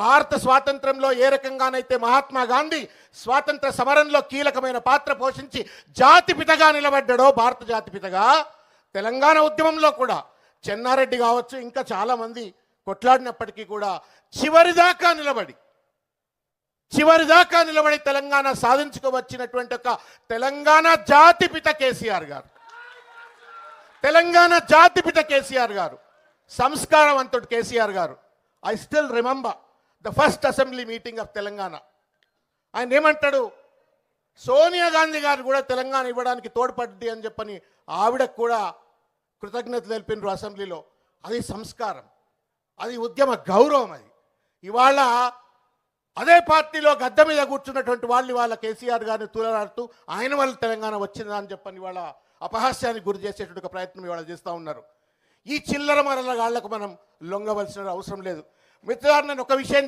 భారత స్వాతంత్రంలో ఏ రకంగానైతే మహాత్మా గాంధీ స్వాతంత్ర సమరంలో కీలకమైన పాత్ర పోషించి జాతిపితగా నిలబడ్డాడో, భారత జాతిపితగా, తెలంగాణ ఉద్యమంలో కూడా చెన్నారెడ్డి కావచ్చు, ఇంకా చాలామంది కొట్లాడినప్పటికీ కూడా చివరిదాకా నిలబడి తెలంగాణ సాధించుకోవచ్చినటువంటి ఒక తెలంగాణ జాతిపిత కేసీఆర్ గారు, తెలంగాణ జాతిపిత కేసీఆర్ గారు, సంస్కారవంతుడు కేసీఆర్ గారు. I still remember the first assembly meeting of Telangana. ఆయన ఏమంటాడు, సోనియా గాంధీ గారు కూడా తెలంగాణ ఇవ్వడానికి తోడ్పడ్డది అని చెప్పని ఆవిడకు కూడా కృతజ్ఞత తెలిపినారు అసెంబ్లీలో. అది సంస్కారం, అది ఉద్యమ గౌరవం. అది ఇవాళ అదే పార్టీలో గద్దె మీద కూర్చున్నటువంటి వాళ్ళు ఇవాళ కేసీఆర్ గారిని తూలరాడుతూ ఆయన వల్ల తెలంగాణ వచ్చిందా అని చెప్పని ఇవాళ అపహాస్యానికి గురి చేసేటువంటి ఒక ప్రయత్నం ఇవాళ చేస్తూ ఉన్నారు. ఈ చిల్లర మరల గాళ్లకు మనం లొంగవలసిన అవసరం లేదు. మిత్రులారా, నేను ఒక విషయం